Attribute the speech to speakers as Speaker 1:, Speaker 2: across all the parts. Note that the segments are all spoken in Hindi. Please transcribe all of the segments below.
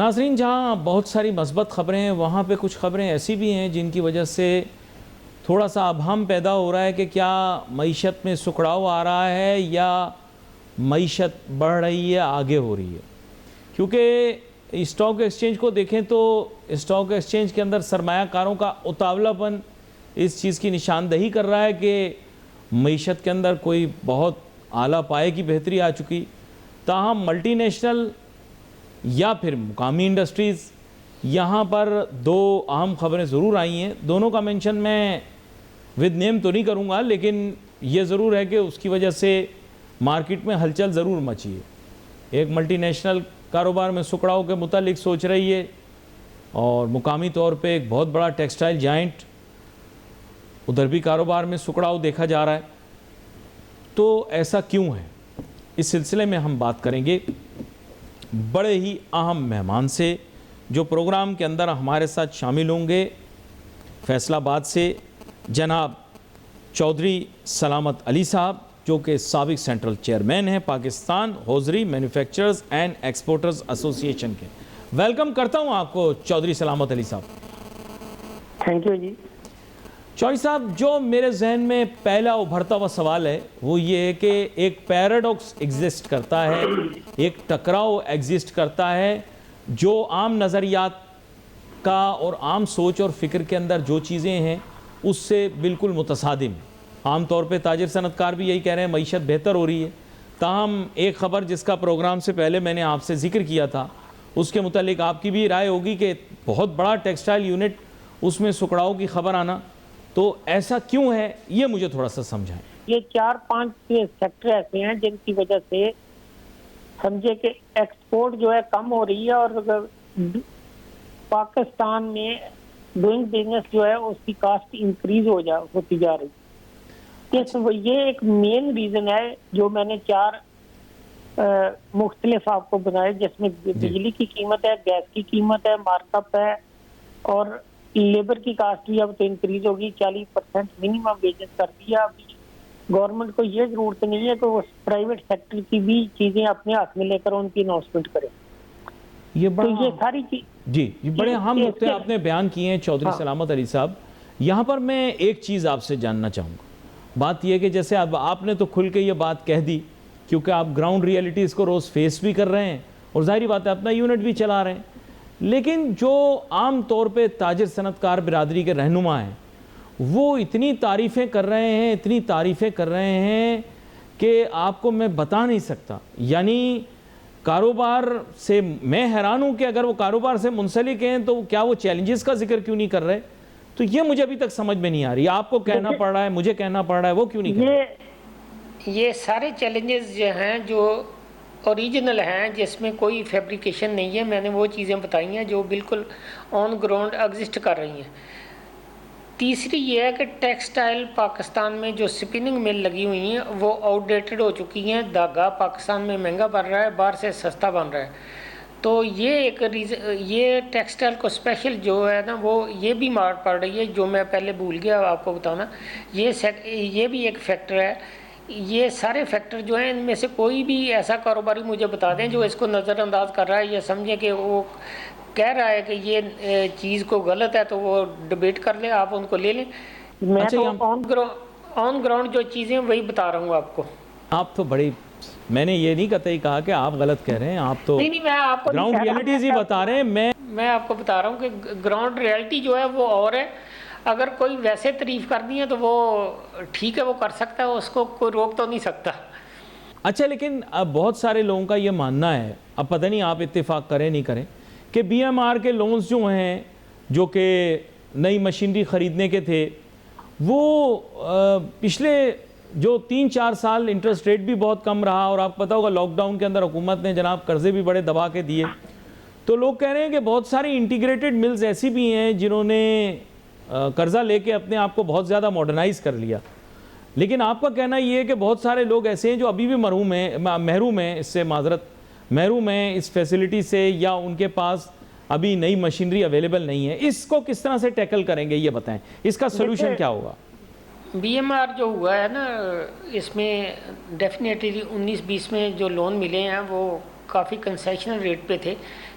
Speaker 1: नाज़रीन, जहाँ बहुत सारी मस्बत ख़बरें हैं वहाँ पे कुछ ख़बरें ऐसी भी हैं जिनकी वजह से थोड़ा सा अबहम पैदा हो रहा है कि क्या मईशत में सुखड़ाव आ रहा है या मईशत बढ़ रही है, आगे हो रही है। क्योंकि स्टॉक एक्सचेंज को देखें तो स्टॉक एक्सचेंज के अंदर सरमायाकारों का उतावलापन इस चीज़ की निशानदही कर रहा है कि मईशत के अंदर कोई बहुत आला पाए की बेहतरी आ चुकी। ताहम मल्टीनेशनल या फिर मुकामी इंडस्ट्रीज़, यहाँ पर दो अहम ख़बरें ज़रूर आई हैं। दोनों का मेंशन मैं विद नेम तो नहीं करूँगा, लेकिन ये ज़रूर है कि उसकी वजह से मार्केट में हलचल ज़रूर मची है। एक मल्टीनेशनल कारोबार में सुकड़ाव के मुतालिक सोच रही है और मुकामी तौर पे एक बहुत बड़ा टेक्सटाइल जाइंट, उधर भी कारोबार में सुकड़ाव देखा जा रहा है। तो ऐसा क्यों है, इस सिलसिले में हम बात करेंगे बड़े ही अहम मेहमान से जो प्रोग्राम के अंदर हमारे साथ शामिल होंगे। फैसलाबाद से जनाब चौधरी सलामत अली साहब, जो कि साबिक सेंट्रल चेयरमैन हैं Pakistan hosiery manufacturers and exporters association के। वेलकम करता हूं आपको चौधरी सलामत अली साहब।
Speaker 2: थैंक यू जी।
Speaker 1: चौधरी साहब, जो मेरे जहन में पहला उभरता हुआ सवाल है वो ये है कि एक पैराडॉक्स एग्जिस्ट करता है, एक टकराव एग्जिस्ट करता है जो आम नज़रियात का और आम सोच और फ़िक्र के अंदर जो चीज़ें हैं उससे बिल्कुल मुतसादिम है। आम तौर पे ताजिर सनतकार भी यही कह रहे हैं मईशत बेहतर हो रही है। ताहम एक ख़बर जिसका प्रोग्राम से पहले मैंने आपसे ज़िक्र किया था उसके मुतालिक आपकी भी राय होगी कि बहुत बड़ा टेक्सटाइल यूनिट, उसमें सुकड़ाव की ख़बर आना, तो ऐसा क्यों है ये मुझे थोड़ा सा समझाएं।
Speaker 2: ये 4-5 सेक्टर ऐसे हैं जिनकी वजह से समझे कि एक्सपोर्ट जो है कम हो रही है और पाकिस्तान में डूइंग बिजनेस जो है उसकी कास्ट इंक्रीज होती जा रही है। ये एक मेन रीजन है जो मैंने 4 मुख्तलिफ आपको बनाए, जिसमें बिजली की कीमत है, गैस की कीमत है, मार्कअप है और लेबर की कास्ट भी अब तो इंक्रीज होगी। 40% मिनिमम वेजेस कर दिया। अभी गवर्नमेंट को ये जरूरत नहीं है कि वो प्राइवेट सेक्टर की भी चीजें अपने हाथ में लेकर उनकी अनाउंसमेंट करें।
Speaker 1: ये बड़ा
Speaker 2: तो ये सारी चीज
Speaker 1: जी, ये बड़े अहम नुकते आपने बयान किए हैं चौधरी सलामत अली साहब। यहाँ पर मैं एक चीज़ आपसे जानना चाहूँगा। बात यह कि जैसे अब आपने तो खुल के ये बात कह दी क्योंकि आप ग्राउंड रियलिटीज़ को रोज़ फेस भी कर रहे हैं और जाहिर बात है अपना यूनिट भी चला रहे हैं, लेकिन जो आम तौर पे ताजिर सनतकार बिरादरी के रहनुमा हैं वो इतनी तारीफ़ें कर रहे हैं, इतनी तारीफ़ें कर रहे हैं कि आपको मैं बता नहीं सकता। यानी कारोबार से मैं हैरान हूँ कि अगर वो कारोबार से मुंसलिक हैं तो क्या वो चैलेंजेस का जिक्र क्यों नहीं कर रहे। तो ये मुझे अभी तक समझ में नहीं आ रही। आपको कहना पड़ रहा है, मुझे कहना पड़ रहा है, वो क्यों नहीं कर रहे?
Speaker 2: ये सारे चैलेंजेस जो हैं जो ओरिजिनल हैं, जिसमें कोई फैब्रिकेशन नहीं है, मैंने वो चीज़ें बताई हैं जो बिल्कुल ऑन ग्राउंड एग्जिस्ट कर रही हैं। तीसरी ये है कि टेक्सटाइल पाकिस्तान में जो स्पिनिंग मिल लगी हुई हैं वो आउटडेटेड हो चुकी हैं। धागा पाकिस्तान में महंगा बन रहा है, बाहर से सस्ता बन रहा है। तो ये एक रीज़न, ये टेक्सटाइल को स्पेशल जो है ना वो ये भी मार पड़ रही है, जो मैं पहले भूल गया आपको बताना। ये भी एक फैक्टर है। ये सारे फैक्टर जो हैं इनमें से कोई भी ऐसा कारोबारी मुझे बता दें जो इसको नज़रअंदाज कर रहा है या समझे कि वो कह रहा है कि ये चीज़ को गलत है, तो वो डिबेट कर ले, आप उनको ले लें। मैं तो ऑन ग्राउंड जो चीज़ें वही बता रहा हूँ आपको।
Speaker 1: आप तो बड़ी, मैंने ये नहीं कतई कहा कि आप गलत कह रहे हैं, आप तो
Speaker 2: नहीं, मैं आपको
Speaker 1: ग्राउंड रियलिटीज ही बता रहे हैं।
Speaker 2: मैं आपको बता रहा हूँ कि ग्राउंड रियलिटी जो है वो और है। अगर कोई वैसे तारीफ करनी है तो वो ठीक है, वो कर सकता है, उसको कोई रोक तो नहीं सकता।
Speaker 1: अच्छा, लेकिन अब बहुत सारे लोगों का ये मानना है, अब पता नहीं आप इत्तेफाक करें नहीं करें, कि BMR के लोन्स जो हैं जो कि नई मशीनरी ख़रीदने के थे वो पिछले जो 3-4 साल इंटरेस्ट रेट भी बहुत कम रहा और आपको पता होगा लॉकडाउन के अंदर हुकूमत ने जनाब कर्जे भी बड़े दबा के दिए। तो लोग कह रहे हैं कि बहुत सारी इंटीग्रेटेड मिल्स ऐसी भी हैं जिन्होंने कर्ज़ा लेके अपने आप को बहुत ज़्यादा मॉडर्नाइज़ कर लिया। लेकिन आपका कहना ये है कि बहुत सारे लोग ऐसे हैं जो अभी भी महरूम हैं इससे, माजरत महरूम हैं इस फैसिलिटी से, या उनके पास अभी नई मशीनरी अवेलेबल नहीं है। इसको किस तरह से टैकल करेंगे ये बताएं, इसका सोल्यूशन क्या होगा?
Speaker 2: BMR जो हुआ है ना, इसमें डेफिनेटली 19-20 में जो लोन मिले हैं वो काफ़ी कंसेशनल रेट पे थे,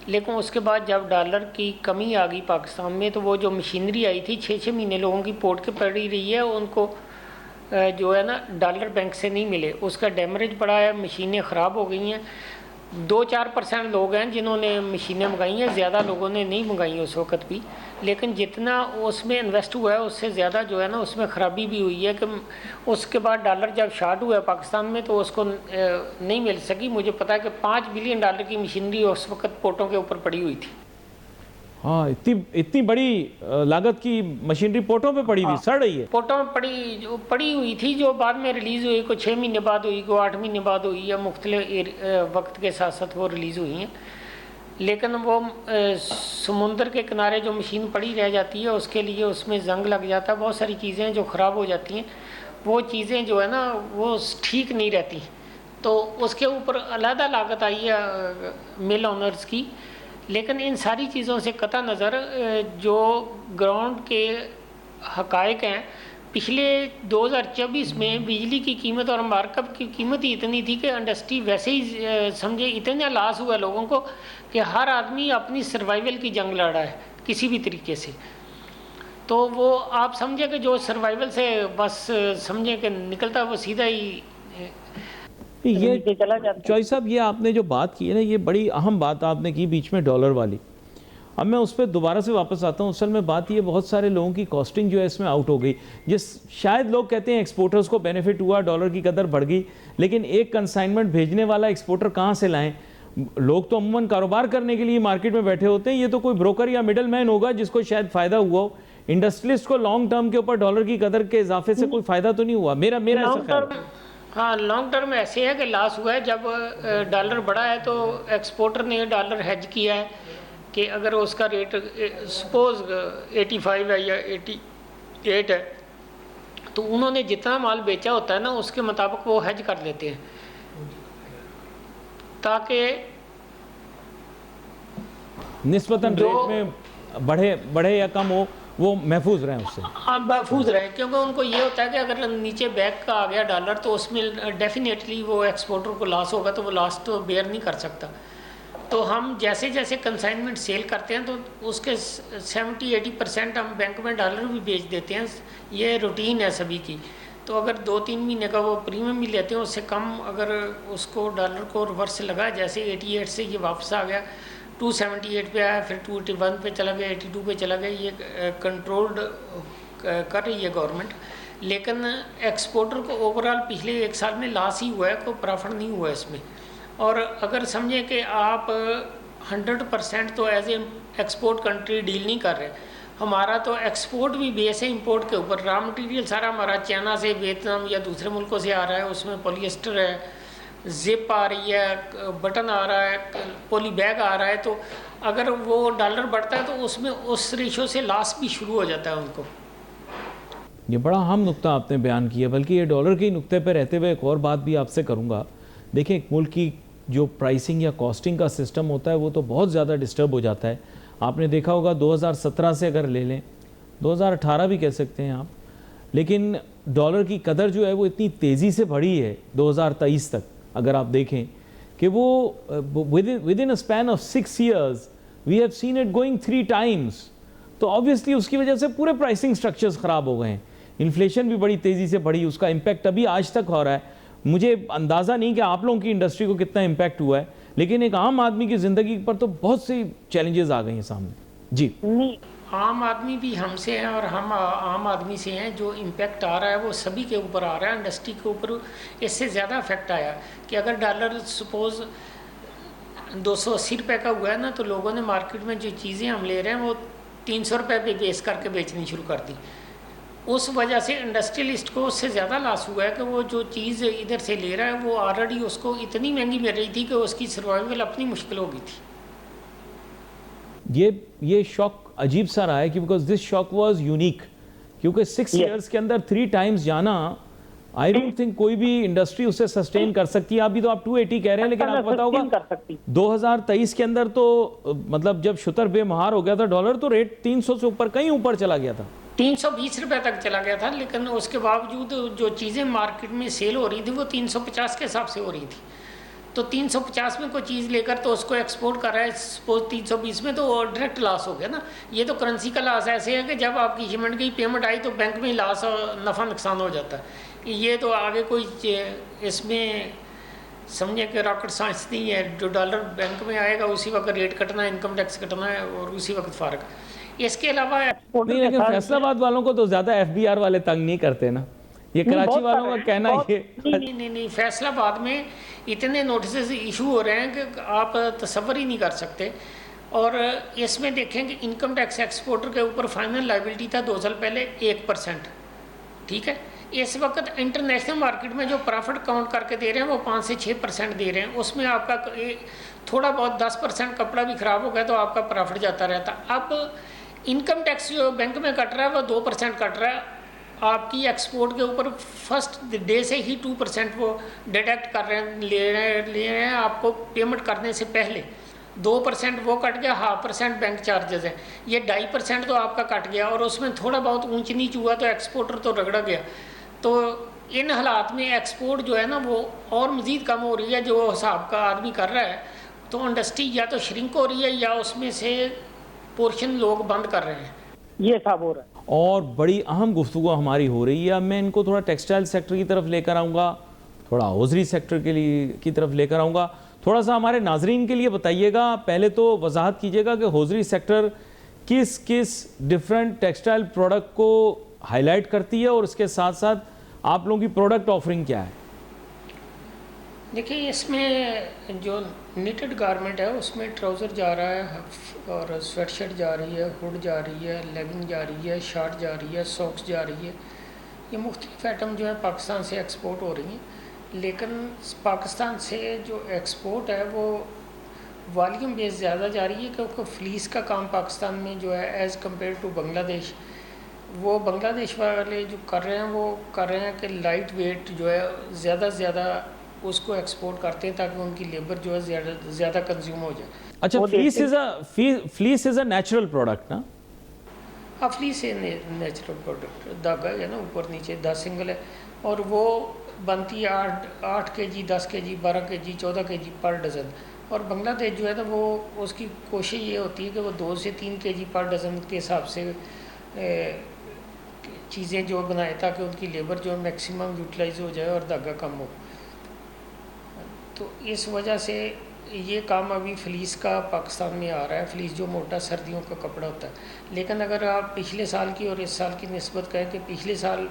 Speaker 2: लेकिन उसके बाद जब डॉलर की कमी आ गई पाकिस्तान में, तो वो जो मशीनरी आई थी 6-6 महीने लोगों की पोर्ट के पड़ी रही है, उनको जो है ना डॉलर बैंक से नहीं मिले, उसका डैमरेज पड़ा है, मशीनें ख़राब हो गई हैं। 2-4% लोग हैं जिन्होंने मशीनें मंगाई हैं, ज़्यादा लोगों ने नहीं मंगाई उस वक़्त भी, लेकिन जितना उसमें इन्वेस्ट हुआ है उससे ज़्यादा जो है ना उसमें ख़राबी भी हुई है कि उसके बाद डॉलर जब शार्ट हुआ है पाकिस्तान में तो उसको नहीं मिल सकी। मुझे पता है कि $5 बिलियन की मशीनरी उस वक़्त पोर्टों के ऊपर पड़ी हुई थी।
Speaker 1: हाँ, इतनी बड़ी लागत की मशीनरी पोर्टों पे पड़ी हुई, सड़ रही है।
Speaker 2: पोर्टों में पड़ी हुई थी, जो बाद में रिलीज़ हुई, को 6 महीने बाद हुई, को 8 महीने बाद हुई, या मुख्तलिफ वक्त के साथ साथ वो रिलीज़ हुई हैं। लेकिन वो समुंदर के किनारे जो मशीन पड़ी रह जाती है उसके लिए उसमें जंग लग जाता है, बहुत सारी चीज़ें जो ख़राब हो जाती हैं, वो चीज़ें जो है ना वो ठीक नहीं रहती, तो उसके ऊपर अलहदा लागत आई है मिल ओनर्स की। लेकिन इन सारी चीज़ों से कता नज़र जो ग्राउंड के हक़ाइक़ हैं, पिछले 2024 में बिजली की कीमत और मार्कअप की कीमत ही इतनी थी कि इंडस्ट्री वैसे ही समझे इतना लॉस हुआ लोगों को कि हर आदमी अपनी सर्वाइवल की जंग लड़ रहा है किसी भी तरीके से। तो वो आप समझे कि जो सर्वाइवल से बस समझे कि निकलता है वो सीधा ही
Speaker 1: ये चॉइस साहब, ये आपने जो बात की है ना, ये बड़ी अहम बात आपने की बीच में डॉलर वाली। अब मैं उस पर दोबारा से वापस आता हूँ। असल में बात ये, बहुत सारे लोगों की कॉस्टिंग जो है इसमें आउट हो गई। शायद लोग कहते हैं एक्सपोर्टर्स को बेनिफिट हुआ, डॉलर की कदर बढ़ गई, लेकिन एक कंसाइनमेंट भेजने वाला एक्सपोर्टर कहाँ से लाएं? लोग तो अमूमन कारोबार करने के लिए मार्केट में बैठे होते हैं, ये तो कोई ब्रोकर या मिडल मैन होगा जिसको शायद फ़ायदा हुआ हो। इंडस्ट्रियलिस्ट को लॉन्ग टर्म के ऊपर डॉलर की कदर के इजाफे से कोई फ़ायदा तो नहीं हुआ, मेरा ऐसा ख्याल है।
Speaker 2: हाँ, लॉन्ग टर्म ऐसे है कि लॉस हुआ है। जब डॉलर बढ़ा है तो एक्सपोर्टर ने डॉलर हेज किया है कि अगर उसका रेट सपोज 85 है या 88 है, तो उन्होंने जितना माल बेचा होता है ना उसके मुताबिक वो हेज कर लेते हैं, ताकि
Speaker 1: निस्बतन रेट में बढ़े या कम हो, वो महफूज रहें उससे।
Speaker 2: हाँ, महफूज रहे, क्योंकि उनको ये होता है कि अगर नीचे बैक का आ गया डॉलर तो उसमें डेफिनेटली वो एक्सपोर्टर को लॉस होगा, तो वो लॉस तो बेयर नहीं कर सकता। तो हम जैसे जैसे कंसाइनमेंट सेल करते हैं तो उसके 70-80% हम बैंक में डॉलर भी बेच देते हैं, ये रूटीन है सभी की। तो अगर 2-3 महीने का वो प्रीमियम भी लेते हैं, उससे कम अगर उसको डॉलर को रिवर्स लगा, जैसे 88 से ये वापस आ गया 278 पे आया, फिर 281 पे चला गया, 82 पे चला गया, ये कंट्रोल्ड कर रही है गवर्नमेंट। लेकिन एक्सपोर्टर को ओवरऑल पिछले 1 साल में लॉस ही हुआ है, कोई प्रॉफिट नहीं हुआ इसमें। और अगर समझें कि आप 100% तो as a export country deal नहीं कर रहे, हमारा तो एक्सपोर्ट भी बेस है इंपोर्ट के ऊपर। रॉ मटेरियल सारा हमारा चाइना से, वियतनाम या दूसरे मुल्कों से आ रहा है, उसमें पॉलिएस्टर है, जिप आ रही है, बटन आ रहा है, पॉली बैग आ रहा है। तो अगर वो डॉलर बढ़ता है तो उसमें उस रेशो से लॉस भी शुरू हो जाता है उनको।
Speaker 1: ये बड़ा अहम नुक्ता आपने बयान किया, बल्कि ये डॉलर के नुक्ते पर रहते हुए एक और बात भी आपसे करूँगा। देखिए, एक मुल्क की जो प्राइसिंग या कॉस्टिंग का सिस्टम होता है वो तो बहुत ज़्यादा डिस्टर्ब हो जाता है। आपने देखा होगा 2017 से अगर ले लें, 2018 भी कह सकते हैं आप, लेकिन डॉलर की कदर जो है वो इतनी तेज़ी से बढ़ी है 2023 तक। अगर आप देखें कि वो within a span of 6 years we have seen it going 3 times। तो ऑब्वियसली उसकी वजह से पूरे प्राइसिंग स्ट्रक्चर्स ख़राब हो गए हैं। इन्फ्लेशन भी बड़ी तेज़ी से बढ़ी, उसका इम्पैक्ट अभी आज तक हो रहा है। मुझे अंदाज़ा नहीं कि आप लोगों की इंडस्ट्री को कितना इम्पैक्ट हुआ है, लेकिन एक आम आदमी की ज़िंदगी पर तो बहुत सी चैलेंजेस आ गई हैं सामने। जी
Speaker 2: नहीं, आम आदमी भी हमसे हैं और हम आम आदमी से हैं। जो इम्पैक्ट आ रहा है वो सभी के ऊपर आ रहा है, इंडस्ट्री के ऊपर इससे ज़्यादा इफेक्ट आया कि अगर डॉलर सपोज़ 280 रुपये का हुआ है ना, तो लोगों ने मार्केट में जो चीज़ें हम ले रहे हैं वो 300 रुपये पे बेस करके बेचनी शुरू कर दी। उस वजह से इंडस्ट्रियलिस्ट को उससे ज़्यादा लॉस हुआ है कि वो जो चीज़ इधर से ले रहा है वो ऑलरेडी उसको इतनी महंगी मिल रही थी कि उसकी सर्वाइवल अपनी मुश्किल हो गई थी।
Speaker 1: ये शॉक अजीब सा रहा है कि because this shock was unique, क्योंकि 6 years के अंदर 3 times जाना, आई डोंट थिंक कोई भी इंडस्ट्री उसे सस्टेन कर सकती है। अभी तो आप 280 कह रहे हैं, लेकिन आपको पता होगा 2023 के अंदर तो मतलब जब शुतर बेमहार हो गया था डॉलर, तो रेट 300 से ऊपर, कहीं ऊपर चला गया था,
Speaker 2: 320 रुपये तक चला गया था। लेकिन उसके बावजूद जो चीज़ें मार्केट में सेल हो रही थी वो 350 के हिसाब से हो रही थी। तो 350 में कोई चीज़ लेकर तो उसको एक्सपोर्ट कर रहा है सपोज 320 में, तो वो डायरेक्ट लॉस हो गया ना। ये तो करेंसी का लॉस ऐसे है कि जब आपकी शिपमेंट की पेमेंट आई तो बैंक में लॉस और नफ़ा नुकसान हो जाता है। ये तो आगे कोई इसमें समझे कि रॉकेट साइंस नहीं है। जो डॉलर बैंक में आएगा उसी वक्त रेट कटना है, इनकम टैक्स कटना है और उसी वक्त फ़र्क। इसके अलावा
Speaker 1: नहीं, लेकिन फैसलाबाद वालों को तो ज़्यादा एफबीआर वाले तंग नहीं करते ना, ये कराची वालों का कहना ये।
Speaker 2: नहीं, फैसलाबाद में इतने नोटिस इशू हो रहे हैं कि आप तसव्वुर ही नहीं कर सकते। और इसमें देखें कि इनकम टैक्स एक्सपोर्टर के ऊपर फाइनल लाइबिलिटी था 2 साल पहले 1%, ठीक है। इस वक्त इंटरनेशनल मार्केट में जो प्रॉफिट काउंट करके दे रहे हैं वो 5 से 6% दे रहे हैं। उसमें आपका थोड़ा बहुत 10% कपड़ा भी ख़राब हो गया तो आपका प्रॉफिट जाता रहता। अब इनकम टैक्स जो बैंक में कट रहा है वो 2% कट रहा है। आपकी एक्सपोर्ट के ऊपर फर्स्ट डे से ही 2% वो डिडक्ट कर रहे हैं, ले रहे हैं आपको पेमेंट करने से पहले। 2% वो कट गया, 0.5% बैंक चार्जेस है, ये 2.5% तो आपका कट गया। और उसमें थोड़ा बहुत ऊंच नीच हुआ तो एक्सपोर्टर तो रगड़ा गया। तो इन हालात में एक्सपोर्ट जो है ना वो और मज़ीद कम हो रही है जो हिसाब का आदमी कर रहा है। तो इंडस्ट्री या तो श्रिंक हो रही है या उसमें से पोर्शन लोग बंद कर रहे हैं, ये हिसाब हो रहा है।
Speaker 1: और बड़ी अहम गुफ्तगू हमारी हो रही है। अब मैं इनको थोड़ा टेक्सटाइल सेक्टर की तरफ लेकर आऊँगा, थोड़ा हौजरी सेक्टर के लिए की तरफ लेकर आऊँगा। थोड़ा सा हमारे नाजरीन के लिए बताइएगा, पहले तो वजाहत कीजिएगा कि हौजरी सेक्टर किस किस डिफरेंट टेक्सटाइल प्रोडक्ट को हाईलाइट करती है और उसके साथ साथ आप लोगों की प्रोडक्ट ऑफरिंग क्या है।
Speaker 2: देखिए, इसमें जो निटेड गारमेंट है उसमें ट्राउज़र जा रहा है और स्वेटशर्ट जा रही है, हुड जा रही है, लेगिंग जा रही है, शर्ट जा रही है, सॉक्स जा रही है। ये मुख्तलिफ आइटम जो है पाकिस्तान से एक्सपोर्ट हो रही हैं। लेकिन पाकिस्तान से जो एक्सपोर्ट है वो वॉल्यूम बेस ज़्यादा जा रही है क्योंकि फ्लीस का काम पाकिस्तान में जो है एज़ कम्पेयर टू बांग्लादेश, वो बांग्लादेश वाले जो कर रहे हैं वो कर रहे हैं कि लाइट वेट जो है ज़्यादा से ज़्यादा उसको एक्सपोर्ट करते हैं ताकि उनकी लेबर जो है ज़्यादा कंज्यूम हो जाए।
Speaker 1: अच्छा, fleece is a natural product ना?
Speaker 2: हाँ, फ्लीस है नेचुरल प्रोडक्ट। धागा है ना ऊपर नीचे 10 सिंगल है और वो बनती है 8 kg, 10 kg, 12 kg, 14 kg पर डज़न। और बांग्लादेश जो है ना वो उसकी कोशिश ये होती है कि वो 2 से 3 kg पर डज़न के हिसाब से चीज़ें जो बनाए ताकि उनकी लेबर जो मैक्सिमम यूटिलाइज हो जाए और धागा कम हो। तो इस वजह से ये काम अभी फ्लीस का पाकिस्तान में आ रहा है। फ्लीस जो मोटा सर्दियों का कपड़ा होता है। लेकिन अगर आप पिछले साल की और इस साल की निस्बत करें कि पिछले साल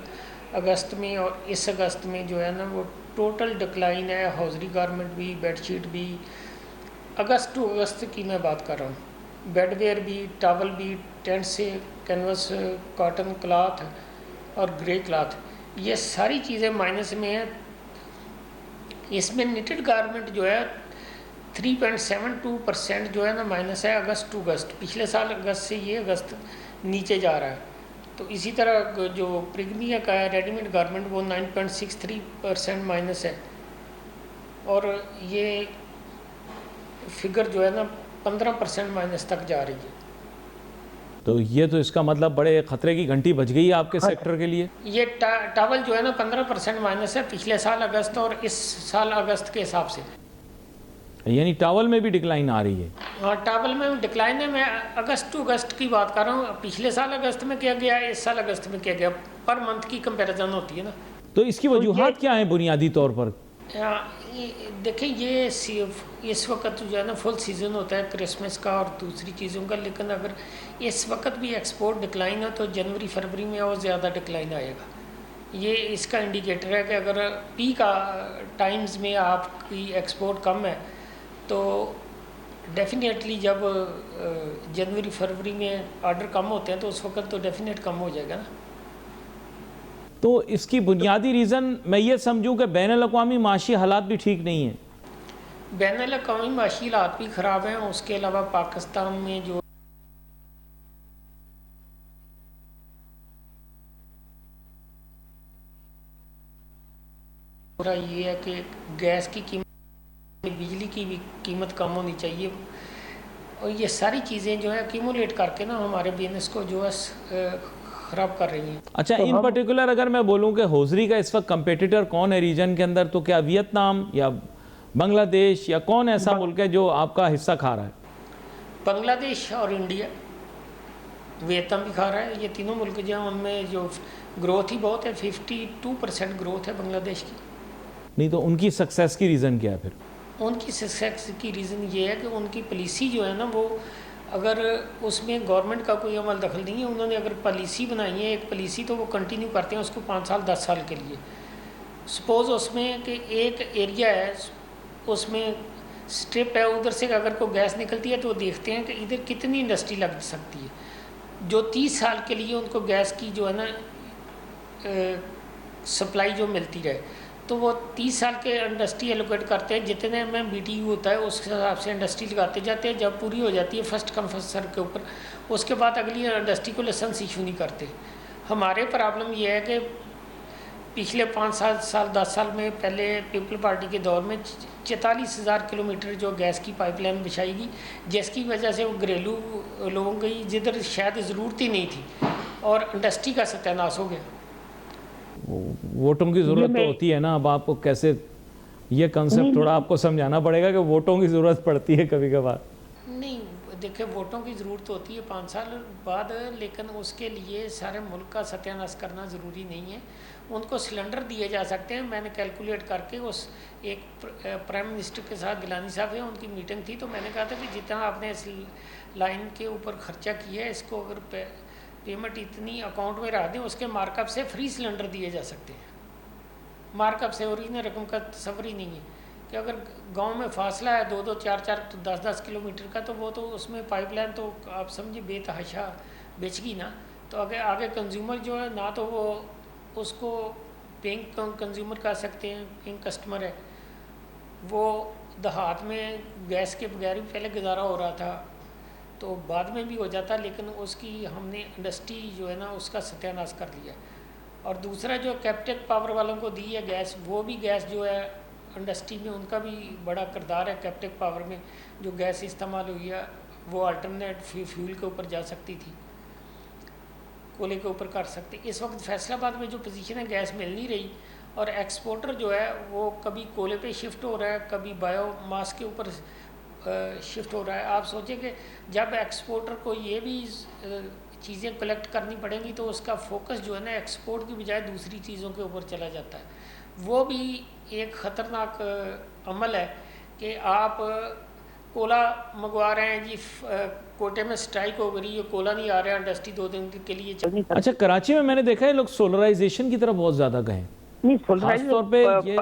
Speaker 2: अगस्त में और इस अगस्त में जो है ना वो टोटल डिक्लाइन है। हौजरी गारमेंट भी, बेडशीट भी, अगस्त टू अगस्त की मैं बात कर रहा हूँ। बेडवेयर भी, टॉवल भी, टेंट से कैनवस, कॉटन क्लॉथ और ग्रे क्लॉथ, ये सारी चीज़ें माइनस में हैं। इसमें निटेड गारमेंट जो है 3.72% जो है ना माइनस है अगस्त टू अगस्त। पिछले साल अगस्त से ये अगस्त नीचे जा रहा है। तो इसी तरह जो प्रीमिया का है रेडीमेड गारमेंट वो 9.63% माइनस है। और ये फिगर जो है ना 15% माइनस तक जा रही है।
Speaker 1: तो ये तो इसका मतलब बड़े ख़तरे की घंटी बज गई है आपके सेक्टर के लिए।
Speaker 2: ये टावल जो है ना 15% माइनस है पिछले साल अगस्त और इस साल अगस्त के हिसाब से।
Speaker 1: यानी टावल में भी डिक्लाइन आ रही है।
Speaker 2: हाँ, टावल में डिक्लाइन है। मैं अगस्त टू अगस्त की बात कर रहा हूँ। पिछले साल अगस्त में क्या गया, इस साल अगस्त में क्या गया, पर मंथ की कंपैरिजन होती है ना।
Speaker 1: तो इसकी वजूहात क्या है बुनियादी तौर पर?
Speaker 2: देखिए, ये इस वक्त जो है ना फुल सीज़न होता है क्रिसमस का और दूसरी चीज़ों का। लेकिन अगर इस वक्त भी एक्सपोर्ट डिक्लाइन है तो जनवरी फरवरी में और ज़्यादा डिक्लाइन आएगा। ये इसका इंडिकेटर है कि अगर पीक टाइम्स में आपकी एक्सपोर्ट कम है तो डेफिनेटली जब जनवरी फरवरी में ऑर्डर कम होते हैं तो उस वक्त तो डेफिनेट कम हो जाएगा ना।
Speaker 1: तो इसकी बुनियादी रीज़न मैं ये समझूं कि बैनुल-अक़वामी माशी हालात भी ठीक नहीं है।
Speaker 2: बैनुल-अक़वामी माशी हालात भी ख़राब हैं। उसके अलावा पाकिस्तान में जो ये है कि गैस की कीमत, बिजली की भी कीमत कम होनी चाहिए। और ये सारी चीज़ें जो है एक्यूमुलेट करके ना हमारे बिजनेस को जो है ख़राब कर रही हैं।
Speaker 1: अच्छा, इन पर्टिकुलर अगर मैं बोलूं कि हौजरी का इस वक्त कंपेटिटर कौन है रीजन के अंदर, तो क्या वियतनाम या बांग्लादेश, या कौन ऐसा मुल्क है जो आपका हिस्सा खा रहा है?
Speaker 2: बांग्लादेश और इंडिया, वियतनाम भी खा रहा है। ये तीनों मुल्क जो हैं उनमें जो ग्रोथ ही बहुत है, 52% ग्रोथ है बांग्लादेश की।
Speaker 1: नहीं तो उनकी सक्सेस की रीज़न क्या है फिर?
Speaker 2: उनकी सक्सेस की रीज़न ये है कि उनकी पॉलिसी जो है ना, वो अगर उसमें गवर्नमेंट का कोई अमल दखल नहीं है। उन्होंने अगर पॉलिसी बनाई है एक पॉलिसी, तो वो कंटिन्यू करते हैं उसको 5 साल 10 साल के लिए। सपोज़ उसमें कि एक एरिया है, उसमें स्ट्रिप है, उधर से अगर कोई गैस निकलती है तो वो देखते हैं कि इधर कितनी इंडस्ट्री लग सकती है, जो 30 साल के लिए उनको गैस की जो है ना सप्लाई जो मिलती रहे। तो वो 30 साल के इंडस्ट्री एलोकेट करते हैं, जितने में BTU होता है उस हिसाब से इंडस्ट्री लगाते जाते हैं। जब पूरी हो जाती है फर्स्ट कम फर्स्ट सर्व के ऊपर, उसके बाद अगली इंडस्ट्री को लाइसेंस इशू नहीं करते। हमारे प्रॉब्लम ये है कि पिछले 5 साल 10 साल में, पहले पीपल पार्टी के दौर में 44,000 किलोमीटर जो गैस की पाइपलाइन बिछाई गई, जिसकी वजह से वो घरेलू लोगों की जिधर शायद ज़रूरत ही नहीं थी, और इंडस्ट्री का सत्यानाश हो गया।
Speaker 1: वोटों की ज़रूरत तो होती है ना। अब आपको कैसे, ये कंसेप्ट थोड़ा आपको समझाना पड़ेगा कि वोटों की ज़रूरत पड़ती है कभी कभार।
Speaker 2: नहीं, देखिए वोटों की ज़रूरत होती है 5 साल बाद, लेकिन उसके लिए सारे मुल्क का सत्यानाश करना ज़रूरी नहीं है। उनको सिलेंडर दिए जा सकते हैं। मैंने कैलकुलेट करके उस एक प्राइम मिनिस्टर के साथ गिलानी साहब है, उनकी मीटिंग थी, तो मैंने कहा था कि जितना आपने इस लाइन के ऊपर खर्चा किया है, इसको अगर पेमेंट इतनी अकाउंट में रख दें, उसके मार्कअप से फ्री सिलेंडर दिए जा सकते हैं। मार्कअप से ओरिजिनल रकम का तस्वर ही नहीं है कि अगर गांव में फासला है 2-2, 4-4, 10-10 किलोमीटर का, तो वो तो उसमें पाइपलाइन तो आप समझिए बेतहाशा बेचगी ना। तो आगे कंज्यूमर जो है ना, तो वो उसको पेइंग कंज्यूमर कह सकते हैं, पेइंग कस्टमर है। वो देहात में गैस के बगैर भी पहले गुजारा हो रहा था, तो बाद में भी हो जाता, लेकिन उसकी हमने इंडस्ट्री जो है ना उसका सत्यानाश कर लिया। और दूसरा जो कैप्टिव पावर वालों को दी है गैस, वो भी गैस जो है इंडस्ट्री में उनका भी बड़ा किरदार है। कैप्टिव पावर में जो गैस इस्तेमाल हुई है वो अल्टरनेट फ्यूल के ऊपर जा सकती थी, कोयले के ऊपर कर सकते। इस वक्त फैसलाबाद में जो पोजीशन है, गैस मिल नहीं रही, और एक्सपोर्टर जो है वो कभी कोयले पे शिफ्ट हो रहा है, कभी बायोमास के ऊपर शिफ्ट हो रहा है। आप सोचें कि जब एक्सपोर्टर को ये भी चीज़ें कलेक्ट करनी पड़ेंगी, तो उसका फोकस जो है ना एक्सपोर्ट की बजाय दूसरी चीज़ों के ऊपर चला जाता है। वो भी एक ख़तरनाक अमल है कि आप कोला मंगवा रहे हैं जी, कोटे में स्ट्राइक हो गई, ये कोला नहीं आ रहा है, इंडस्ट्री 2 दिन के लिए चल नहीं।
Speaker 1: अच्छा, कराची में मैंने देखा है लोग सोलराइजेशन की तरफ बहुत ज़्यादा गए, खासतौर पे ये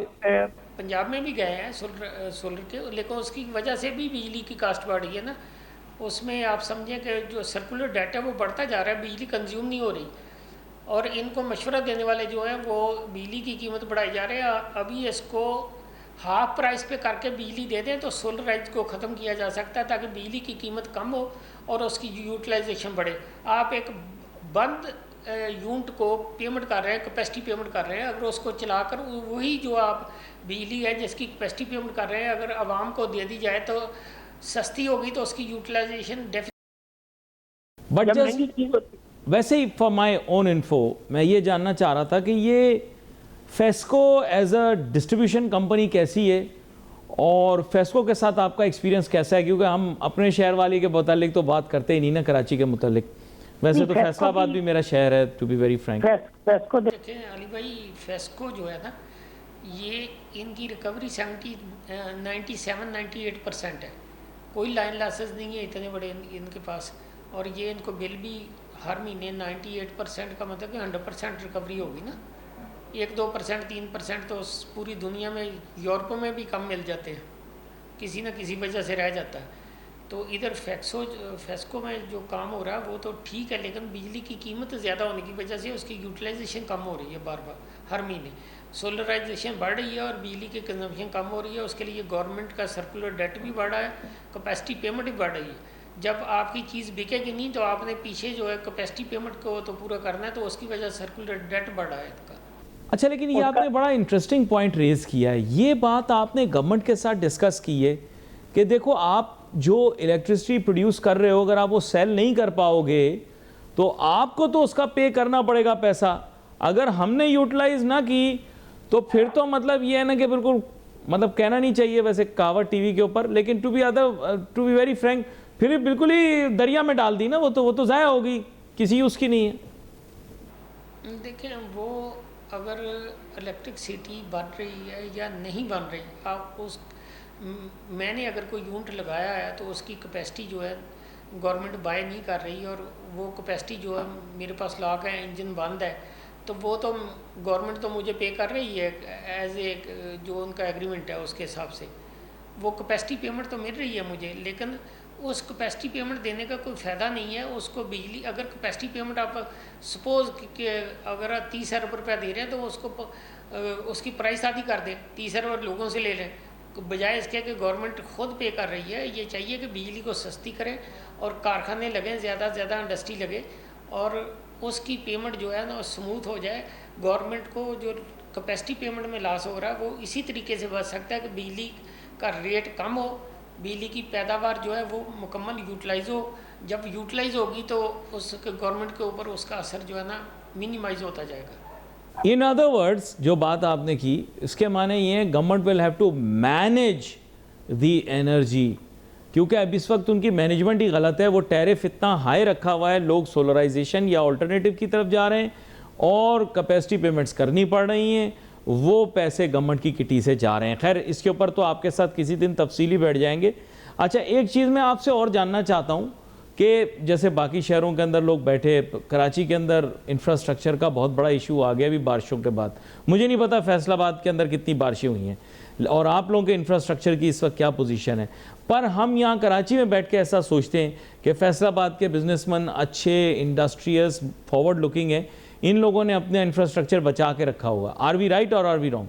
Speaker 2: पंजाब में भी गए हैं सोलर के, लेकिन उसकी वजह से भी बिजली की कास्ट बढ़ गई है ना। उसमें आप समझें कि जो सर्कुलर डेट है वो बढ़ता जा रहा है, बिजली कंज्यूम नहीं हो रही, और इनको मशवरा देने वाले जो हैं वो बिजली की कीमत बढ़ाई जा रहे हैं। अभी इसको हाफ प्राइस पे करके बिजली दे दें तो सोलराइज को ख़त्म किया जा सकता है, ताकि बिजली की कीमत कम हो और उसकी यूटिलाइजेशन बढ़े। आप एक बंद यूनिट को पेमेंट कर रहे हैं, कैपेसिटी पेमेंट कर रहे हैं, अगर उसको चलाकर वही जो आप बिजली है जिसकी कैपेसिटी पेमेंट कर रहे हैं, अगर आवाम को दे दी जाए तो सस्ती होगी, तो उसकी यूटिलाइजेशन
Speaker 1: बट जस्ट वैसे ही फॉर माय ओन इन्फो मैं ये जानना चाह रहा था कि ये FESCO as a distribution company कैसी है, और फेस्को के साथ आपका एक्सपीरियंस कैसा है, क्योंकि हम अपने शहर वाली के मुतालिक तो बात करते ही नहीं ना कराची के मुतालिक। वैसे तो फैसलाबाद भी मेरा शहर है, to be very frank.
Speaker 2: FESCO देखें अली भाई, फेस्को जो है ना, ये इनकी रिकवरी 97-98% है। कोई लाइन लॉसेस नहीं है इतने बड़े इनके पास, और ये इनको बिल भी हर महीने 98% का मतलब कि 100% रिकवरी होगी ना। 1-2%, 3% तो पूरी दुनिया में, यूरोप में भी कम मिल जाते हैं, किसी न किसी वजह से रह जाता है। तो इधर फेस्को में जो काम हो रहा है वो तो ठीक है, लेकिन बिजली की कीमत ज़्यादा होने की वजह से उसकी यूटिलाइजेशन कम हो रही है बार बार हर महीने। सोलराइजेशन बढ़ रही है और बिजली की कंजम्पशन कम हो रही है, उसके लिए गवर्नमेंट का सर्कुलर डेट भी बढ़ा है, कैपेसिटी पेमेंट भी बढ़ रही है। जब आपकी चीज़ बिकेगी नहीं तो आपने पीछे जो है कैपेसिटी पेमेंट को तो पूरा करना है, तो उसकी वजह से सर्कुलर डेट बढ़ा है इनका।
Speaker 1: अच्छा, लेकिन ये आपने बड़ा इंटरेस्टिंग पॉइंट रेज किया है। ये बात आपने गवर्नमेंट के साथ डिस्कस की है कि देखो, आप जो इलेक्ट्रिसिटी प्रोड्यूस कर रहे हो, अगर आप वो सेल नहीं कर पाओगे तो आपको तो उसका पे करना पड़ेगा पैसा। अगर हमने यूटिलाइज ना की तो फिर तो मतलब ये है ना कि बिल्कुल मतलब कहना नहीं चाहिए वैसे कहावत टीवी के ऊपर, लेकिन टू बी वेरी फ्रैंक, फिर बिल्कुल ही दरिया में डाल दी ना, वो तो ज़ाया होगी, किसी यूज़ की नहीं है।
Speaker 2: देखिए वो अगर इलेक्ट्रिसिटी बन रही है या नहीं बन रही, आप उस मैंने अगर कोई यूनिट लगाया है तो उसकी कैपेसिटी जो है गवर्नमेंट बाय नहीं कर रही, और वो कैपेसिटी जो है मेरे पास लॉक है, इंजन बंद है, तो वो तो गवर्नमेंट तो मुझे पे कर रही है एज ए जो उनका एग्रीमेंट है उसके हिसाब से, वो कैपेसिटी पेमेंट तो मिल रही है मुझे। लेकिन उस कैपेसिटी पेमेंट देने का कोई फ़ायदा नहीं है उसको। बिजली अगर कैपेसिटी पेमेंट आप सपोज कि अगर 30 अरब रुपया दे रहे हैं तो उसको उसकी प्राइस आधी कर दें, 30 अरब लोगों से ले लें, बजाय इसके कि गवर्नमेंट खुद पे कर रही है। ये चाहिए कि बिजली को सस्ती करें और कारखाने लगें, ज़्यादा से ज़्यादा इंडस्ट्री लगे और उसकी पेमेंट जो है ना स्मूथ हो जाए। गवर्नमेंट को जो कैपेसिटी पेमेंट में लॉस हो रहा है वो इसी तरीके से बच सकता है कि बिजली का रेट कम हो, बिजली की पैदावार जो है वो मुकम्मल यूटिलाइज हो। जब यूटिलाइज होगी तो उस गवर्नमेंट के ऊपर उसका असर जो है ना मिनिमाइज होता जाएगा।
Speaker 1: इन अदर वर्ड्स, जो बात आपने की इसके माने ये है government will have to manage the energy, क्योंकि अब इस वक्त उनकी मैनेजमेंट ही गलत है। वो टैरिफ इतना हाई रखा हुआ है, लोग सोलराइजेशन या ऑल्टरनेटिव की तरफ जा रहे हैं और कैपेसिटी पेमेंट्स करनी पड़ रही हैं, वो पैसे गवर्नमेंट की किटी से जा रहे हैं। खैर इसके ऊपर तो आपके साथ किसी दिन तफसीली बैठ जाएंगे। अच्छा, एक चीज़ मैं आपसे और जानना चाहता हूँ कि जैसे बाकी शहरों के अंदर लोग बैठे, कराची के अंदर इंफ्रास्ट्रक्चर का बहुत बड़ा इशू आ गया अभी बारिशों के बाद। मुझे नहीं पता फैसलाबाद के अंदर कितनी बारिशें हुई हैं और आप लोगों के इंफ्रास्ट्रक्चर की इस वक्त क्या पोजीशन है, पर हम यहाँ कराची में बैठ के ऐसा सोचते हैं कि फैसलाबाद के बिजनेसमैन अच्छे, इंडस्ट्रियस, फॉरवर्ड लुकिंग है, इन लोगों ने अपना इंफ्रास्ट्रक्चर बचा के रखा हुआ। आर वी राइट और आर वी रॉन्ग?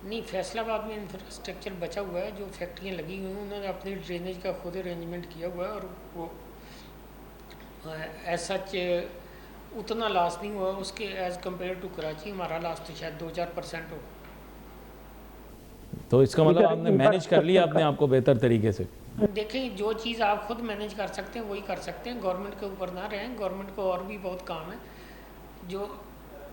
Speaker 2: नहीं, फैसलाबाद में इंफ्रास्ट्रक्चर बचा हुआ है। जो फैक्ट्रियाँ लगी हुई हैं उन्होंने अपनी ड्रेनेज का खुद अरेंजमेंट किया हुआ है और वो एज सच उतना लॉस नहीं हुआ उसके एज़ कम्पेयर टू कराची। हमारा लॉस तो शायद 2-4% हो।
Speaker 1: तो इसका मतलब आपने मैनेज कर लिया अपने आप को बेहतर तरीके से।
Speaker 2: देखें, जो चीज़ आप खुद मैनेज कर सकते हैं वही कर सकते हैं, गवर्नमेंट के ऊपर ना रहें। गवर्नमेंट को और भी बहुत काम है, जो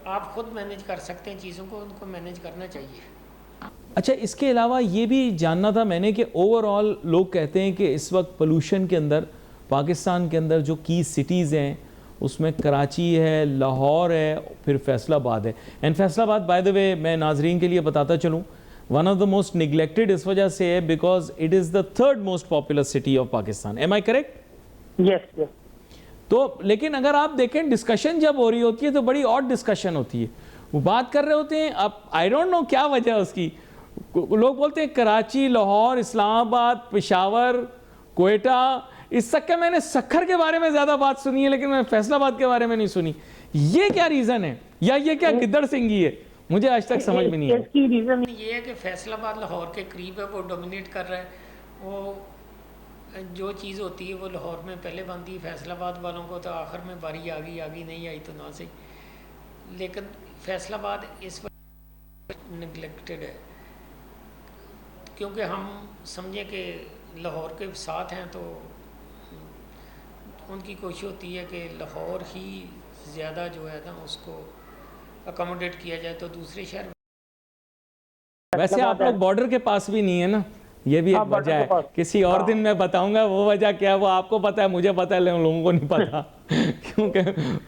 Speaker 2: आप खुद मैनेज कर सकते हैं चीज़ों को, उनको मैनेज करना चाहिए।
Speaker 1: अच्छा, इसके अलावा ये भी जानना था मैंने कि ओवरऑल लोग कहते हैं कि इस वक्त पोल्यूशन के अंदर पाकिस्तान के अंदर जो की सिटीज़ हैं उसमें कराची है, लाहौर है, फिर फैसलाबाद है। And Faisalabad by the way मैं नाजरीन के लिए बताता चलूँ, one of the most neglected इस वजह से है because it is the third most popular city of Pakistan. Am I correct?
Speaker 2: Yes yes.
Speaker 1: तो लेकिन अगर आप देखें डिस्कशन जब हो रही होती है तो बड़ी और डिस्कशन होती है, वो बात कर रहे होते हैं, अब आई डोंट नो क्या वजह है उसकी। लोग बोलते हैं कराची, लाहौर, इस्लामाबाद, पेशावर, कोयटा, इस तक के मैंने सखर के बारे में ज़्यादा बात सुनी है लेकिन मैं फैसलाबाद के बारे में नहीं सुनी। ये क्या रीज़न है, या ये क्या गिद्दड़ सिंगी है? मुझे आज तक समझ में नहीं आया।
Speaker 2: इसकी रीज़न ये है कि फैसलाबाद लाहौर के करीब है, वो डोमिनेट कर रहा है। वो जो चीज़ होती है वो लाहौर में पहले बनती है, फैसलाबाद वालों को तो आखिर में बारी आ गई नहीं आई तो ना सही। लेकिन फैसलाबाद इस वक्त निगलेक्टेड है क्योंकि हम समझे कि लाहौर के साथ हैं, तो उनकी कोशिश होती है कि लाहौर ही ज़्यादा जो है ना उसको अकोमोडेट किया जाए, तो दूसरे शहर।
Speaker 1: वैसे आप लोग बॉर्डर के पास भी नहीं है ना, ये भी एक वजह है। किसी और दिन मैं बताऊंगा वो वजह क्या है, वो आपको पता है, मुझे पता है, लेकिन लोगों को नहीं पता क्योंकि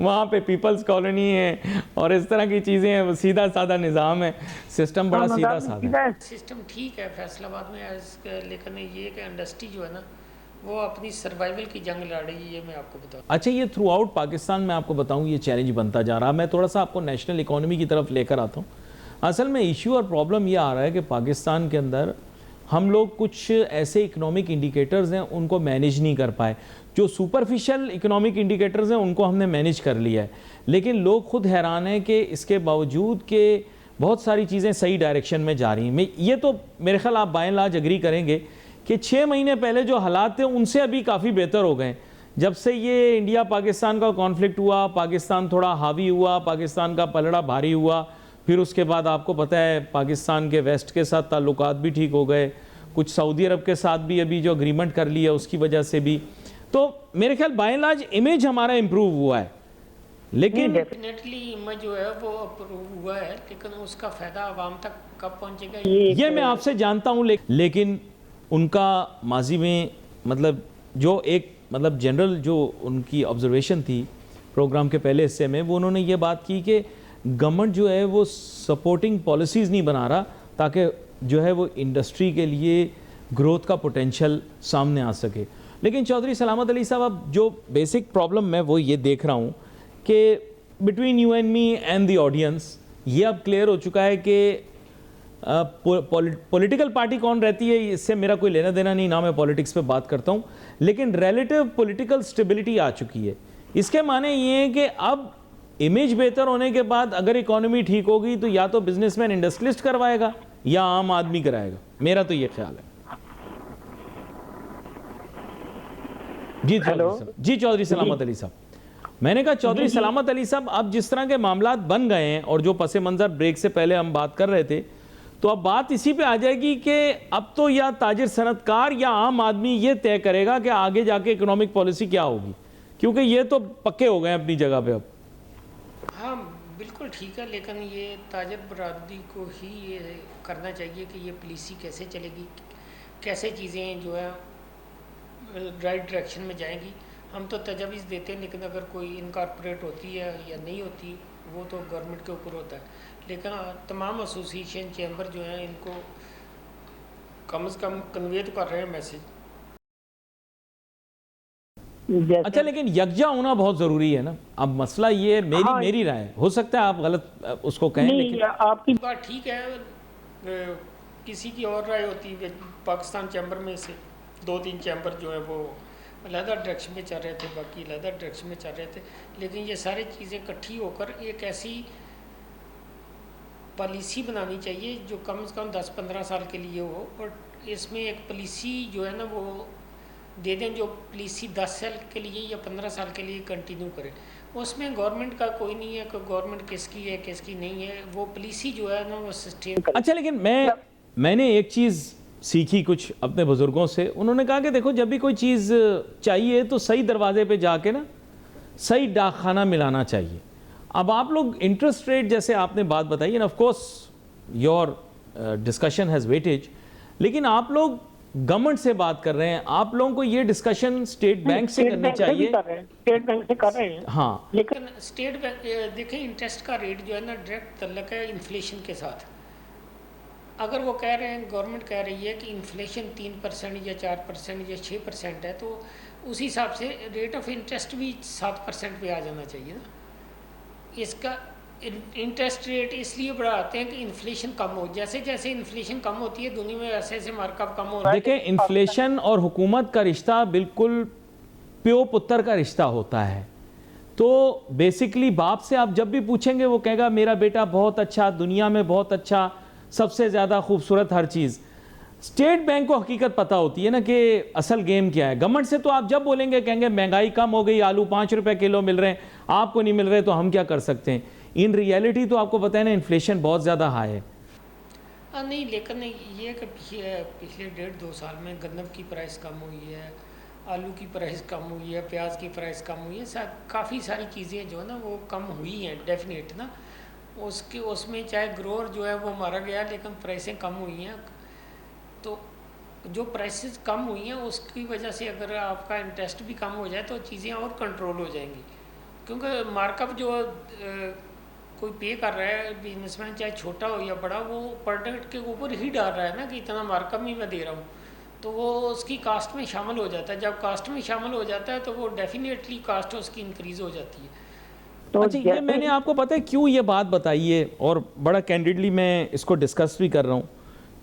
Speaker 1: वहाँ पे पीपल्स कॉलोनी है और इस तरह की चीज़ें हैं, सीधा साधा निज़ाम है, सिस्टम बड़ा सीधा साधा है।
Speaker 2: सिस्टम ठीक है फैसलाबाद में, लेकिन ये कि इंडस्ट्री जो है ना वो अपनी सर्वाइवल की जंग लड़ रही है, ये मैं आपको बताऊँ।
Speaker 1: अच्छा, ये थ्रू आउट पाकिस्तान में आपको बताऊँ ये चैलेंज बनता जा रहा है। मैं थोड़ा सा आपको नेशनल इकोनॉमी की तरफ लेकर आता हूँ। असल में इशू और प्रॉब्लम ये आ रहा है कि पाकिस्तान के अंदर हम लोग कुछ ऐसे इकोनॉमिक इंडिकेटर्स हैं उनको मैनेज नहीं कर पाए। जो सुपरफिशियल इकोनॉमिक इंडिकेटर्स हैं उनको हमने मैनेज कर लिया है, लेकिन लोग खुद हैरान हैं कि इसके बावजूद कि बहुत सारी चीज़ें सही डायरेक्शन में जा रही हैं। ये तो मेरे ख्याल आप बाय एंड लार्ज एग्री करेंगे कि 6 महीने पहले जो हालात थे उनसे अभी काफ़ी बेहतर हो गए। जब से ये इंडिया पाकिस्तान का कॉन्फ्लिक्ट हुआ, पाकिस्तान थोड़ा हावी हुआ, पाकिस्तान का पलड़ा भारी हुआ, फिर उसके बाद आपको पता है पाकिस्तान के वेस्ट के साथ ताल्लुकात भी ठीक हो गए, कुछ सऊदी अरब के साथ भी अभी जो एग्रीमेंट कर लिया उसकी वजह से भी, तो मेरे ख्याल बाय एंड लार्ज इमेज हमारा इम्प्रूव हुआ है। लेकिन
Speaker 2: डेफिनेटली जो है वो अप्रूव हुआ है, लेकिन उसका फ़ायदा आवाम तक कब पहुंचेगा
Speaker 1: ये मैं आपसे जानता हूँ, लेकिन उनका माजी में मतलब जो एक मतलब जनरल जो उनकी ऑब्जर्वेशन थी प्रोग्राम के पहले हिस्से में, वो उन्होंने ये बात की कि गवर्नमेंट जो है वो सपोर्टिंग पॉलिसीज़ नहीं बना रहा ताकि जो है वो इंडस्ट्री के लिए ग्रोथ का पोटेंशियल सामने आ सके। लेकिन चौधरी सलामत अली साहब, अब जो बेसिक प्रॉब्लम मैं वो ये देख रहा हूँ कि between you and me and the audience ये अब क्लियर हो चुका है कि पॉलिटिकल पार्टी कौन रहती है इससे मेरा कोई लेना देना नहीं, ना मैं पॉलिटिक्स पे बात करता हूँ, लेकिन रिलेटिव पॉलिटिकल स्टेबिलिटी आ चुकी है। इसके माने ये है कि अब इमेज बेहतर होने के बाद अगर इकोनॉमी ठीक होगी तो या तो बिजनेसमैन इंडस्ट्रियलिस्ट करवाएगा या आम आदमी कराएगा, मेरा तो ये ख्याल है। जी चौधरी सलामत अली साहब, मैंने कहा चौधरी सलामत अली साहब, अब जिस तरह के मामलात बन गए हैं और जो पसे मंजर ब्रेक से पहले हम बात कर रहे थे, तो अब बात इसी पे आ जाएगी कि अब तो या ताजिर सनतकार या आम आदमी ये तय करेगा कि आगे जाके इकोनॉमिक पॉलिसी क्या होगी, क्योंकि ये तो पक्के हो गए अपनी जगह पे अब।
Speaker 2: हाँ बिल्कुल ठीक है, लेकिन ये ताजिर बरादरी को ही ये करना चाहिए कि ये पॉलिसी कैसे चलेगी, कैसे चीज़ें जो है राइट डायरेक्शन में जाएंगी। हम तो तजवीज़ देते हैं, लेकिन अगर कोई इनकॉर्पोरेट होती है या नहीं होती वो तो गवर्नमेंट के ऊपर होता है। लेकिन तमाम एसोसिएशन चैम्बर जो हैं इनको कम से कम कन्वे तो कर रहे हैं मैसेज।
Speaker 1: अच्छा, लेकिन यकजा होना बहुत ज़रूरी है ना। अब मसला ये मेरी राय है, हो सकता है आप गलत उसको कहें, लेकिन
Speaker 2: आपकी बात ठीक है, किसी की और राय होती है। पाकिस्तान चैम्बर में से 2-3 चैम्बर जो है वो अलहदा डायरेक्शन में चल रहे थे, बाकी अलहदा डायरेक्शन में चल रहे थे, लेकिन ये सारी चीज़ें इकट्ठी होकर एक ऐसी पॉलिसी बनानी चाहिए जो कम से कम 10-15 साल के लिए हो, और इसमें एक पॉलिसी जो है ना वो दे दें जो पॉलिसी 10 साल के लिए या 15 साल के लिए कंटिन्यू करे। उसमें गवर्नमेंट का कोई नहीं है कि गवर्नमेंट किसकी है किसकी नहीं है, वो पॉलिसी जो है ना वो सस्टेन करे।
Speaker 1: अच्छा, लेकिन मैंने एक चीज़ सीखी कुछ अपने बुज़ुर्गों से, उन्होंने कहा कि देखो जब भी कोई चीज़ चाहिए तो सही दरवाजे पे जाके ना सही डाकखाना मिलाना चाहिए। अब आप लोग इंटरेस्ट रेट जैसे आपने बात बताई, end of course your discussion has weightage, लेकिन आप लोग गवर्नमेंट से बात कर रहे हैं, आप लोगों को ये डिस्कशन स्टेट बैंक से करनी चाहिए।
Speaker 2: स्टेट बैंक से कर रहे हैं,
Speaker 1: हाँ,
Speaker 2: लेकिन स्टेट बैंक देखें इंटरेस्ट का रेट जो है ना डायरेक्ट तल्लक है इन्फ्लेशन के साथ। अगर वो कह रहे हैं, गवर्नमेंट कह रही है कि इन्फ्लेशन 3% या 4% या 6% है, तो उस हिसाब से रेट ऑफ इंटरेस्ट भी 7% पे आ जाना चाहिए ना। इसका इंटरेस्ट रेट इसलिए बढ़ाते हैं कि इन्फ्लेशन कम हो, जैसे जैसे इन्फ्लेशन कम होती है दुनिया में वैसे वैसे मार्कअप कम हो रहा है।
Speaker 1: देखिए, इन्फ्लेशन और हुकूमत का रिश्ता बिल्कुल प्यो पुत्र का रिश्ता होता है। तो बेसिकली बाप से आप जब भी पूछेंगे वो कहेगा मेरा बेटा बहुत अच्छा, दुनिया में बहुत अच्छा, सबसे ज़्यादा खूबसूरत हर चीज़। स्टेट बैंक को हकीकत पता होती है ना कि असल गेम क्या है। गवर्नमेंट से तो आप जब बोलेंगे कहेंगे महंगाई कम हो गई, आलू 5 रुपए किलो मिल रहे हैं, आपको नहीं मिल रहे तो हम क्या कर सकते हैं। इन रियलिटी तो आपको पता है ना, इन्फ्लेशन बहुत ज़्यादा हाई है।
Speaker 2: नहीं, लेकिन ये कि पिछले 1.5-2 साल में गन्नम की प्राइस कम हुई है, आलू की प्राइस कम हुई है, प्याज की प्राइस कम हुई है, काफ़ी सारी चीज़ें जो है ना वो कम हुई हैं डेफिनेट ना। उसमें चाहे ग्रोअर जो है वो मारा गया, लेकिन प्राइसें कम हुई हैं। तो जो प्राइसेस कम हुई हैं उसकी वजह से अगर आपका इंटरेस्ट भी कम हो जाए तो चीज़ें और कंट्रोल हो जाएंगी, क्योंकि मार्कअप जो कोई पे कर रहा है बिजनेसमैन, चाहे छोटा हो या बड़ा, वो प्रोडक्ट के ऊपर ही डाल रहा है ना कि इतना मार्कअप ही मैं दे रहा हूँ, तो वो उसकी कास्ट में शामिल हो जाता है। जब कास्ट में शामिल हो जाता है तो वो डेफिनेटली कास्ट उसकी इंक्रीज़ हो जाती है।
Speaker 1: तो अच्छा, ये मैंने आपको पता है क्यों ये बात बताई है, और बड़ा कैंडिडली मैं इसको डिस्कस भी कर रहा हूँ,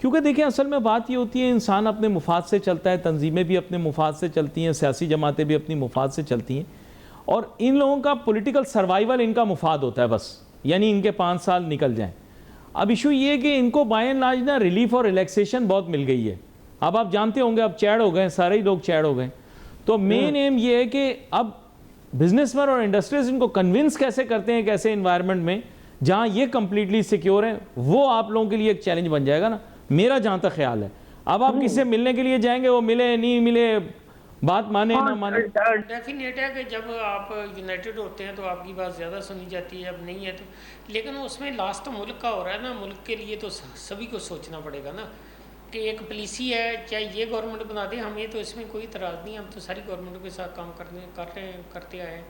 Speaker 1: क्योंकि देखिए असल में बात ये होती है इंसान अपने मुफाद से चलता है, तंजीमें भी अपने मुफाद से चलती हैं, सियासी जमातें भी अपनी मुफाद से चलती हैं, और इन लोगों का पॉलिटिकल सर्वाइवल इनका मुफाद होता है बस, यानी इनके 5 साल निकल जाएं। अब इशू ये है कि इनको बाय एंड लार्ज ना रिलीफ और रिलैक्सेशन बहुत मिल गई है। अब आप जानते होंगे अब चैड़ हो गए, सारे ही लोग चैड़ हो गए। तो मेन एम ये है कि अब बिजनेसमैन और इंडस्ट्रीज इनको कन्विंस कैसे करते हैं, कैसे इन्वायरमेंट में जहाँ ये कंप्लीटली सिक्योर है, वो आप लोगों के लिए एक चैलेंज बन जाएगा ना, मेरा जहाँ तक ख्याल है। अब आप किससे मिलने के लिए जाएंगे, वो मिले नहीं मिले, बात माने ना माने।
Speaker 2: डेफिनेट है कि जब आप यूनाइटेड होते हैं तो आपकी बात ज़्यादा सुनी जाती है, अब नहीं है तो, लेकिन उसमें लास्ट तो मुल्क का हो रहा है ना, मुल्क के लिए तो सभी को सोचना पड़ेगा ना कि एक पॉलिसी है, चाहे ये गवर्नमेंट बना दे, हमें तो इसमें कोई इतराज़ नहीं, हम तो सारी गवर्नमेंट के साथ काम करते आए हैं।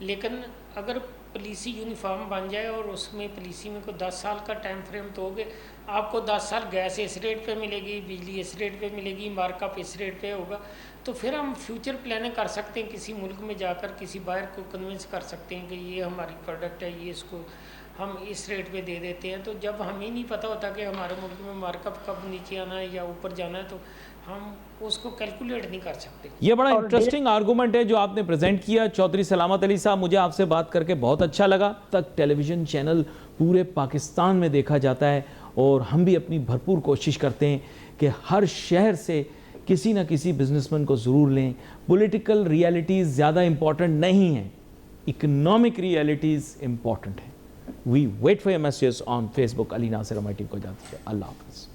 Speaker 2: लेकिन अगर पॉलिसी यूनिफॉर्म बन जाए और उसमें पॉलिसी में कोई 10 साल का टाइम फ्रेम तो होगे, आपको 10 साल गैस इस रेट पे मिलेगी, बिजली इस रेट पे मिलेगी, मार्कअप इस रेट पे होगा, तो फिर हम फ्यूचर प्लानिंग कर सकते हैं, किसी मुल्क में जाकर किसी बायर को कन्विंस कर सकते हैं कि ये हमारी प्रोडक्ट है, ये इसको हम इस रेट पे दे देते हैं। तो जब हमें नहीं पता होता कि हमारे मुल्क में मार्कअप कब नीचे आना है या ऊपर जाना है, तो हम उसको कैलकुलेट नहीं कर सकते।
Speaker 1: ये बड़ा इंटरेस्टिंग आर्गूमेंट है जो आपने प्रेजेंट किया चौधरी सलामत अली साहब, मुझे आपसे बात करके बहुत अच्छा लगा। तक टेलीविज़न चैनल पूरे पाकिस्तान में देखा जाता है और हम भी अपनी भरपूर कोशिश करते हैं कि हर शहर से किसी ना किसी बिजनेसमैन को ज़रूर लें। पॉलिटिकल रियलिटीज़ ज़्यादा इम्पॉर्टेंट नहीं हैं, इकोनॉमिक रियलिटीज़ इम्पॉर्टेंट है। We wait for your messages on Facebook. Ali Nasir हमारी टीम को जाती है। अल्लाह हाफ़िज़।